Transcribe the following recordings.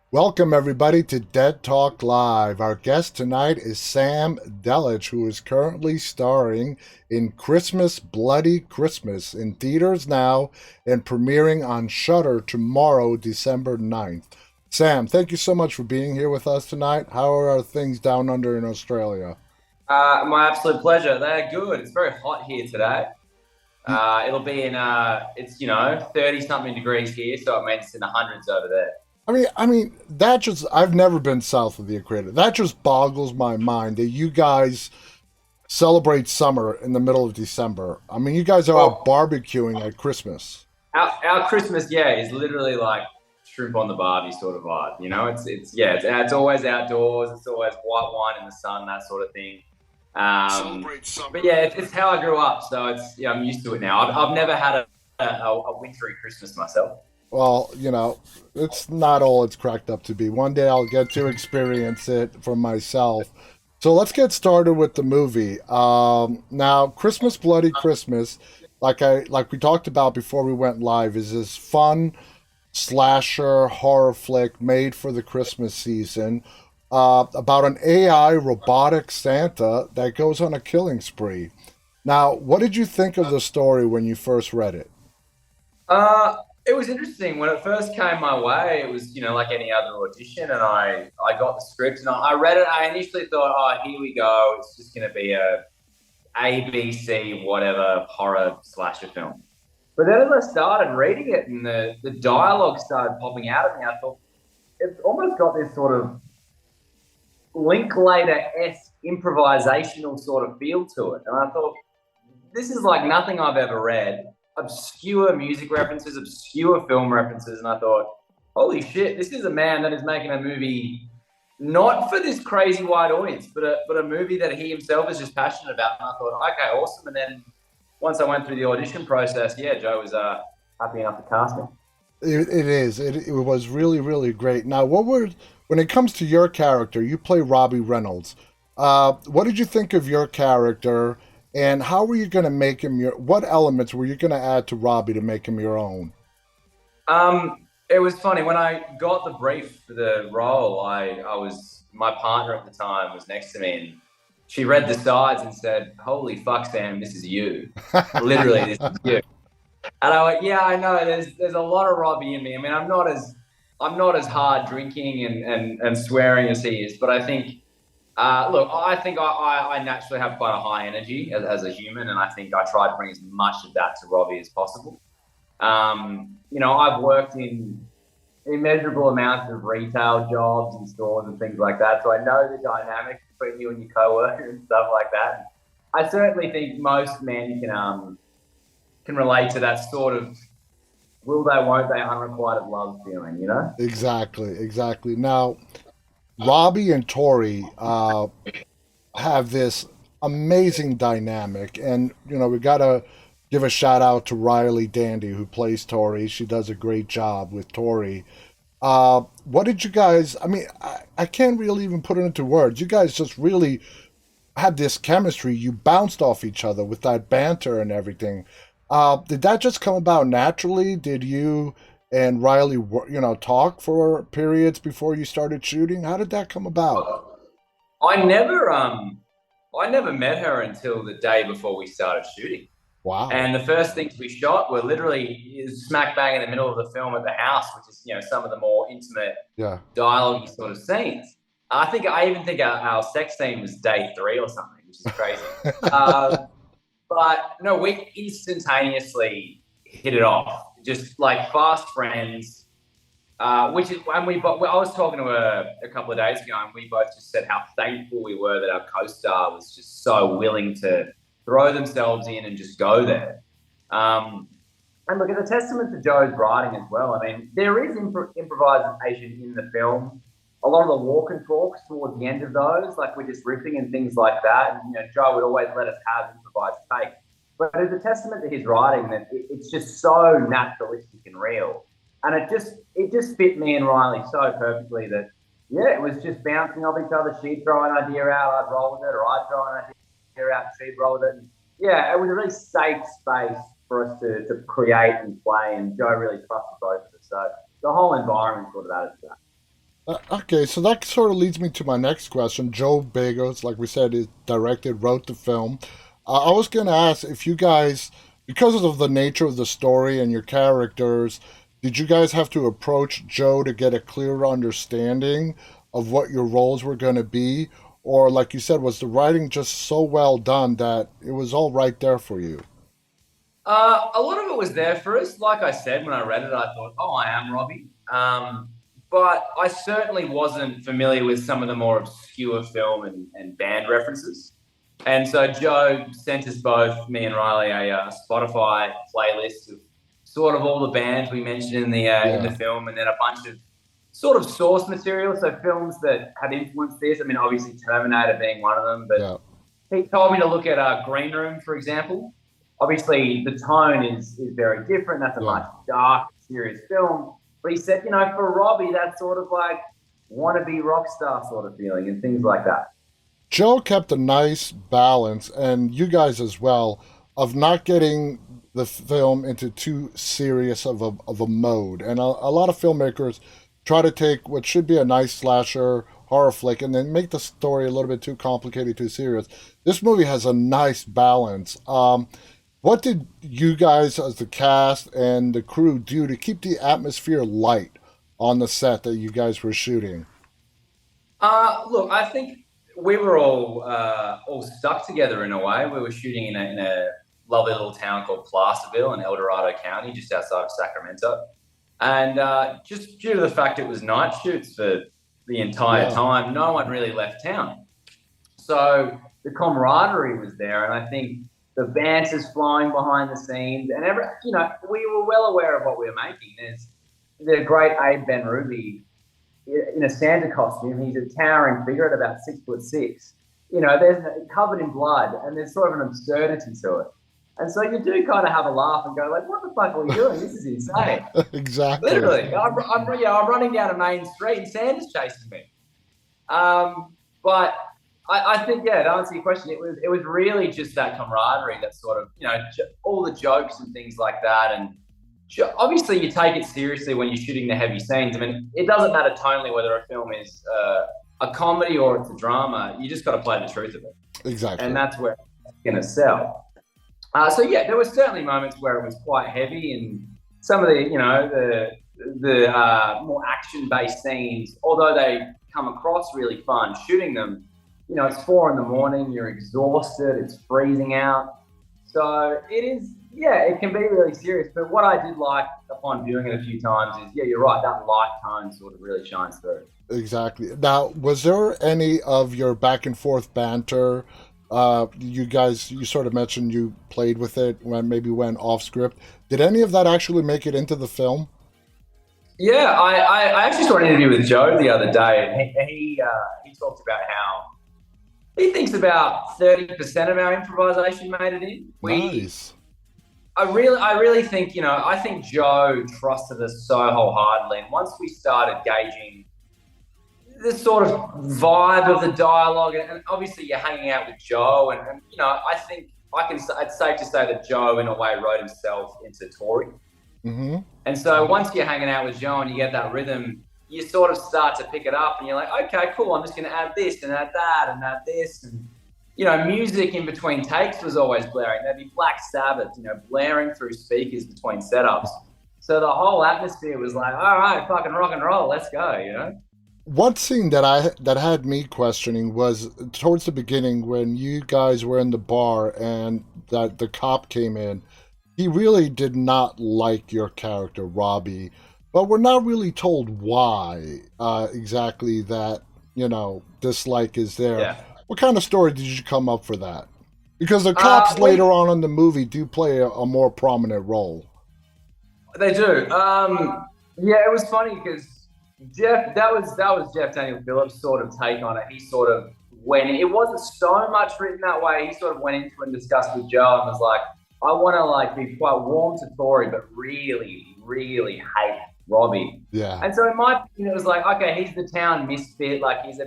Welcome, everybody, to Dead Talk Live. Our guest tonight is Sam Delich, who is currently starring in Christmas Bloody Christmas in theaters now and premiering on Shudder tomorrow, December 9th. Sam, thank you so much for being here with us tonight. How are things down under in Australia? My absolute pleasure. They're good. It's very hot here today. It'll be in it's 30 something degrees here, so it means it's in the hundreds over there. That just, I've never been south of the equator. That just boggles my mind that you guys celebrate summer in the middle of December. I mean, you guys are out Well, barbecuing at Christmas. our Christmas, yeah, is literally like shrimp on the barbie sort of vibe. It's always outdoors. It's always white wine in the sun, that sort of thing. Celebrate But summer. yeah, it's how I grew up, so I'm used to it now. I've never had a wintry Christmas myself. Well, it's not all it's cracked up to be. One day I'll get to experience it for myself. So let's get started with the movie. Now, Christmas Bloody Christmas, like we talked about before we went live, is this fun slasher horror flick made for the Christmas season about an AI robotic Santa that goes on a killing spree. Now, what did you think of the story when you first read it? It was interesting when it first came my way. It was, like any other audition, and I got the script and I read it. I initially thought, oh, here we go. It's just going to be a ABC whatever horror slasher film. But then as I started reading it and the dialogue started popping out at me, I thought it's almost got this sort of Linklater-esque improvisational sort of feel to it. And I thought, this is like nothing I've ever read. Obscure music references, obscure film references, and I thought, holy shit, this is a man that is making a movie not for this crazy wide audience, but a movie that he himself is just passionate about. And I thought, okay, awesome. And then once I went through the audition process, yeah, Joe was happy enough to cast me. It is. It was really, really great. Now, when it comes to your character, you play Robbie Reynolds. What did you think of your character, and how were you going to make him your? What elements were you going to add to Robbie to make him your own? It was funny when I got the brief for the role. I was my partner at the time was next to me, and she read the sides and said, "Holy fuck, Sam, this is you. Literally, this is you." And I went, "Yeah, I know. There's a lot of Robbie in me. I mean, I'm not as hard drinking and swearing as he is, but I think." Look, I think I naturally have quite a high energy as a human, and I think I try to bring as much of that to Robbie as possible. I've worked in immeasurable amounts of retail jobs and stores and things like that, so I know the dynamics between you and your coworker and stuff like that. I certainly think most men can relate to that sort of will they, won't they, unrequited love feeling, you know? Exactly, exactly. Now, Robbie and Tori have this amazing dynamic, and we gotta give a shout out to Riley Dandy who plays Tori. She does a great job with Tori. What did you guys? I can't really even put it into words. You guys just really had this chemistry. You bounced off each other with that banter and everything. Did that just come about naturally? Did you and Riley, talk for periods before you started shooting? How did that come about? I never I never met her until the day before we started shooting. Wow. And the first things we shot were literally smack bang in the middle of the film at the house, which is some of the more intimate Yeah. dialogue sort of scenes. I even think our sex scene was day three or something, which is crazy. Um, but no, we instantaneously hit it off, just like fast friends. Which is, and we both, I was talking to her a couple of days ago, and we both just said how thankful we were that our co-star was just so willing to throw themselves in and just go there. And look, it's a testament to Joe's writing as well. I mean, there is improvisation in the film. A lot of the walk and talks towards the end of those, like we're just riffing and things like that. And Joe would always let us have improvised takes. But it's a testament to his writing that it's just so naturalistic and real, and it just fit me and Riley so perfectly that yeah, it was just bouncing off each other. She'd throw an idea out, I'd roll with it, or I'd throw an idea out, she'd roll with it. And yeah, it was a really safe space for us to create and play, and Joe really trusted both of us. So the whole environment sort of added to that. Okay, so that sort of leads me to my next question. Joe Bagos, like we said, is directed, wrote the film. I was going to ask if you guys, because of the nature of the story and your characters, did you guys have to approach Joe to get a clearer understanding of what your roles were going to be? Or, like you said, was the writing just so well done that it was all right there for you? A lot of it was there for us. Like I said, when I read it, I thought, "Oh, I am Robbie." But I certainly wasn't familiar with some of the more obscure film and band references. And so Joe sent us both, me and Riley, a Spotify playlist of sort of all the bands we mentioned in the Yeah, film, and then a bunch of sort of source material. So films that had influenced this. I mean, obviously Terminator being one of them, but yeah, he told me to look at Green Room, for example. Obviously, the tone is very different. That's a yeah. much dark, serious film. But he said, for Robbie, that's sort of like wannabe rock star sort of feeling and things like that. Joe kept a nice balance, and you guys as well, of not getting the film into too serious of a mode. And a lot of filmmakers try to take what should be a nice slasher horror flick and then make the story a little bit too complicated, too serious. This movie has a nice balance. What did you guys, as the cast and the crew, do to keep the atmosphere light on the set that you guys were shooting? Look, I think we were all stuck together in a way. We were shooting in a lovely little town called Placerville in El Dorado County, just outside of Sacramento. And just due to the fact it was night shoots for the entire Yeah, time, no one really left town. So the camaraderie was there, and I think the banter's flowing behind the scenes, and we were well aware of what we were making. There's the great Abe Ben Ruby in a Santa costume. He's a towering figure at about 6'6". There's covered in blood, and there's sort of an absurdity to it. And so you do kind of have a laugh and go like, "What the fuck are we doing? This is insane." exactly. Literally, I'm running down a main street and Santa's chasing me. But I think, yeah, to answer your question, it was really just that camaraderie, that sort of all the jokes and things like that, and obviously you take it seriously when you're shooting the heavy scenes. I mean, it doesn't matter tonally whether a film is a comedy or it's a drama. You just got to play the truth of it, and Exactly. that's where it's going to sell. So yeah, there were certainly moments where it was quite heavy, and some of the more action-based scenes, although they come across really fun, shooting them. It's 4 in the morning. You're exhausted. It's freezing out. So it is. Yeah, it can be really serious. But what I did like upon viewing it a few times is, yeah, you're right. That light tone sort of really shines through. Exactly. Now, was there any of your back and forth banter? You guys, you sort of mentioned you played with it when maybe went off script. Did any of that actually make it into the film? Yeah, I actually saw an interview with Joe the other day, and he talked about how he thinks about 30% of our improvisation made it in. Nice. I really think, I think Joe trusted us so wholeheartedly. And once we started gauging the sort of vibe of the dialogue, and obviously you're hanging out with Joe, and I think it's safe to say that Joe, in a way, wrote himself into Tori. Mm-hmm. And so once you're hanging out with Joe and you get that rhythm, you sort of start to pick it up, and you're like, okay, cool. I'm just going to add this and add that and add this, and music in between takes was always blaring. There'd be Black Sabbath, blaring through speakers between setups. So the whole atmosphere was like, all right, fucking rock and roll, let's go. One scene that had me questioning was towards the beginning when you guys were in the bar and that the cop came in. He really did not like your character, Robbie, but we're not really told why exactly that, dislike is there. Yeah. What kind of story did you come up for that? Because the Uh, cops we later on in the movie do play a more prominent role. They do. Yeah, it was funny because that was Jeff Daniel Phillips' sort of take on it. He sort of went. It wasn't so much written that way. He sort of went into it and discussed with Joe and was like, I want to be quite warm to Tori, but really, really hate Robbie. Yeah, And so in my opinion, it was like, okay, he's the town misfit. Like he's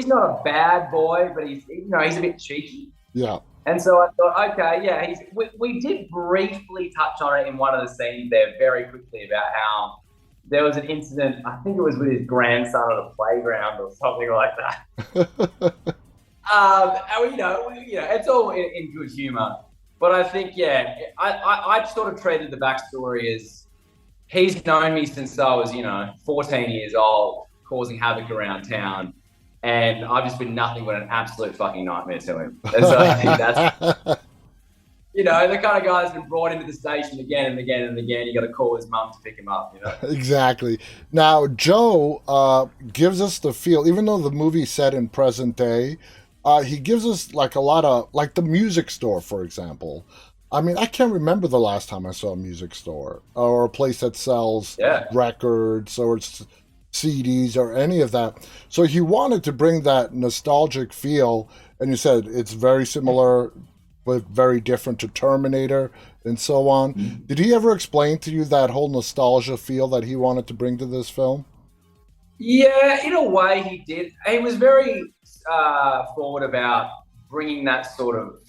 not a bad boy, but he's a bit cheeky. yeah, And so I thought, okay, yeah, we did briefly touch on it in one of the scenes there very quickly about how there was an incident. I think it was with his grandson at a playground or something like that. And it's all in good humor. But I think, yeah, I sort of treated the backstory as he's known me since I was, 14 years old, causing havoc around town. And I've just been nothing but an absolute fucking nightmare to him. And so I think that's, the kind of guy that's been brought into the station again and again and again. You got to call his mum to pick him up. Exactly. Now, Joe gives us the feel, even though the movie's set in present day, he gives us like a lot of, like the music store, for example. I mean, I can't remember the last time I saw a music store or a place that sells Yeah. records or CDs or any of that. So he wanted to bring that nostalgic feel, and you said it's very similar but very different to Terminator and so on. Did he ever explain to you that whole nostalgia feel that he wanted to bring to this film? Yeah, in a way he did. He was very forward about bringing that sort of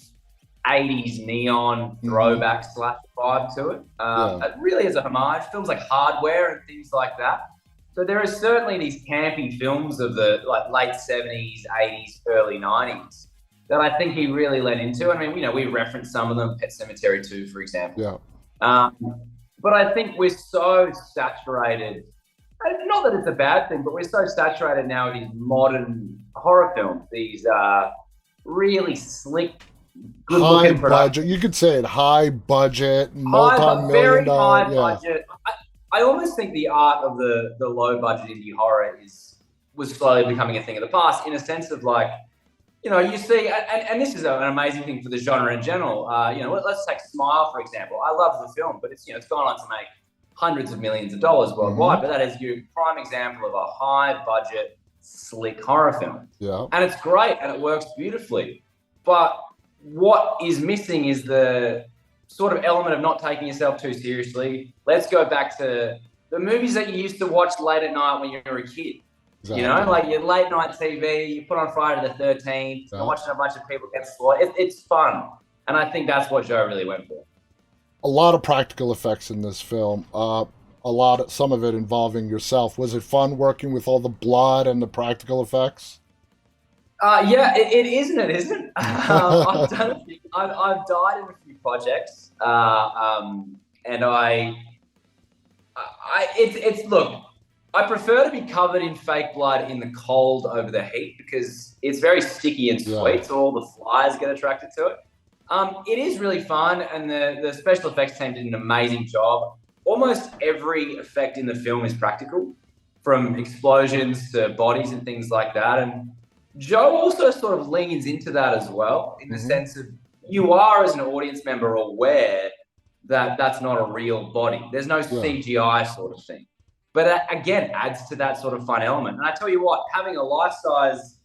80s neon Mm-hmm. throwback slash vibe to it. Yeah. It really is a homage. Films like Hardware and things like that. So there are certainly these campy films of the like late 70s, 80s, early 90s that I think he really led into. I mean, we referenced some of them, Pet Cemetery 2, for example. Yeah. Um, but I think we're so saturated. Not that it's a bad thing, but we're so saturated now with these modern horror films, these really slick, High good-looking budget. productions. You could say it high budget, High, but multi-million very dollar. high Yeah. budget. I almost think the art of the low budget indie horror was slowly becoming a thing of the past, in a sense of like, you see, and this is an amazing thing for the genre in general. Let's take Smile for example. I love the film, but it's gone on to make hundreds of millions of dollars Mm-hmm. worldwide. But that is your prime example of a high budget, slick horror film, Yeah. and it's great and it works beautifully. But what is missing is the sort of element of not taking yourself too seriously. Let's go back to the movies that you used to watch late at night when you were a kid. Exactly. Like your late night TV, you put on Friday the 13th, Yeah. you're watching a bunch of people get slaughtered. It's fun. And I think that's what Joe really went for. A lot of practical effects in this film. Some of it involving yourself. Was it fun working with all the blood and the practical effects? Yeah, it isn't. It isn't. I've done a few, I've died in a few projects, and it's look. I prefer to be covered in fake blood in the cold over the heat because it's very sticky and Yeah. sweet, so all the flies get attracted to it. It is really fun, and the special effects team did an amazing job. Almost every effect in the film is practical, from explosions to bodies and things like that. And Joe also sort of leans into that as well, in the Mm-hmm. sense of you are, as an audience member, aware that that's not a real body. There's no Yeah. CGI sort of thing. But that, again, adds to that sort of fun element. And I tell you what, having a life-size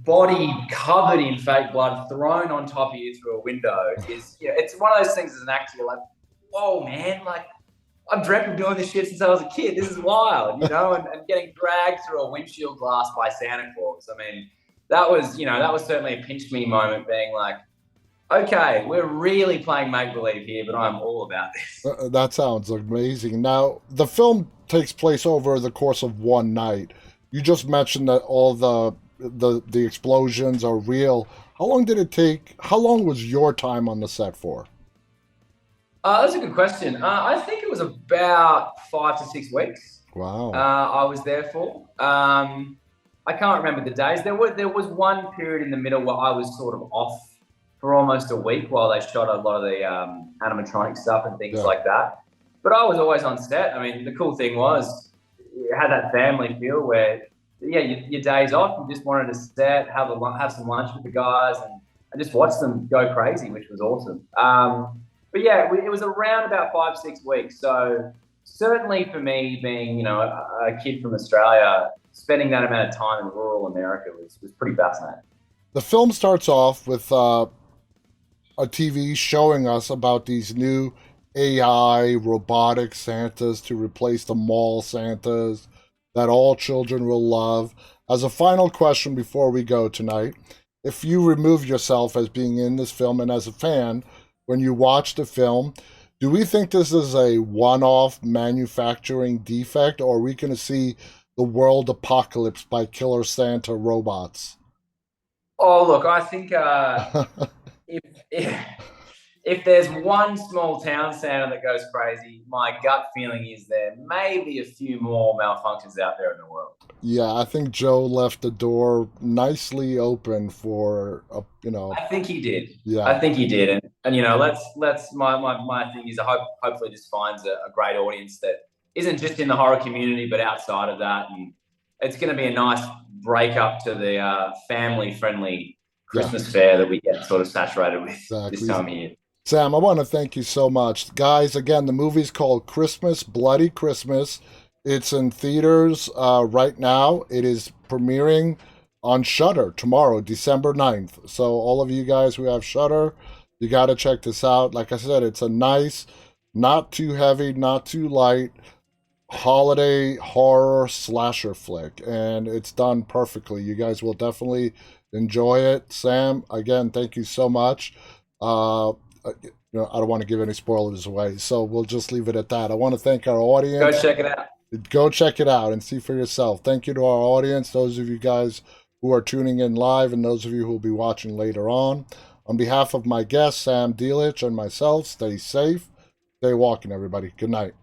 body covered in fake blood thrown on top of you through a window it's one of those things as an actor, you're like, whoa, man, like, I've dreamt of doing this shit since I was a kid. This is wild, and getting dragged through a windshield glass by Santa Claus. I mean, that was certainly a pinch me moment, being like, okay, we're really playing make believe here, but I'm all about this. That sounds amazing. Now, the film takes place over the course of one night. You just mentioned that all the explosions are real. How long did it take? How long was your time on the set for? That's a good question. I think it was about 5 to 6 weeks. Wow. I was there for. I can't remember the days. There was one period in the middle where I was sort of off for almost a week while they shot a lot of the animatronic stuff and things Yeah. like that. But I was always on set. I mean, the cool thing was you had that family feel where, yeah, your days off, you just wanted to set, have some lunch with the guys, and just watch them go crazy, which was awesome. But yeah, it was around about 5 6 weeks. So certainly for me, being a kid from Australia, spending that amount of time in rural America was pretty fascinating. The film starts off with a TV showing us about these new AI robotic Santas to replace the mall Santas that all children will love. As a final question before we go tonight, if you remove yourself as being in this film and as a fan, when you watch the film, Do we think this is a one-off manufacturing defect, or are we going to see the world apocalypse by Killer Santa robots? Oh, look, I think if, if if there's one small town Santa that goes crazy, my gut feeling is there may be a few more malfunctions out there in the world. Yeah, I think Joe left the door nicely open for, I think he did. I yeah, think he did, and let's my thing is I hope hopefully this finds a great audience that isn't just in the horror community but outside of that, and it's going to be a nice break up to the family friendly yeah, Christmas fare that we get sort of saturated with this exactly. time of year. Sam, I want to thank you so much. Guys, again, the movie's called Christmas, Bloody Christmas. It's in theaters right now. It is premiering on Shudder tomorrow, December 9th. So, all of you guys who have Shudder, you got to check this out. Like I said, it's a nice, not too heavy, not too light holiday horror slasher flick, and it's done perfectly. You guys will definitely enjoy it. Sam, again, thank you so much. I don't want to give any spoilers away, so we'll just leave it at that. I want to thank our Go audience. check it out. Go check it out and see for yourself. Thank you to our audience, those of you guys who are tuning in live, and those of you who will be watching later on. On behalf of my guest, Sam Delich, and myself, stay safe, stay walking, everybody. Good night.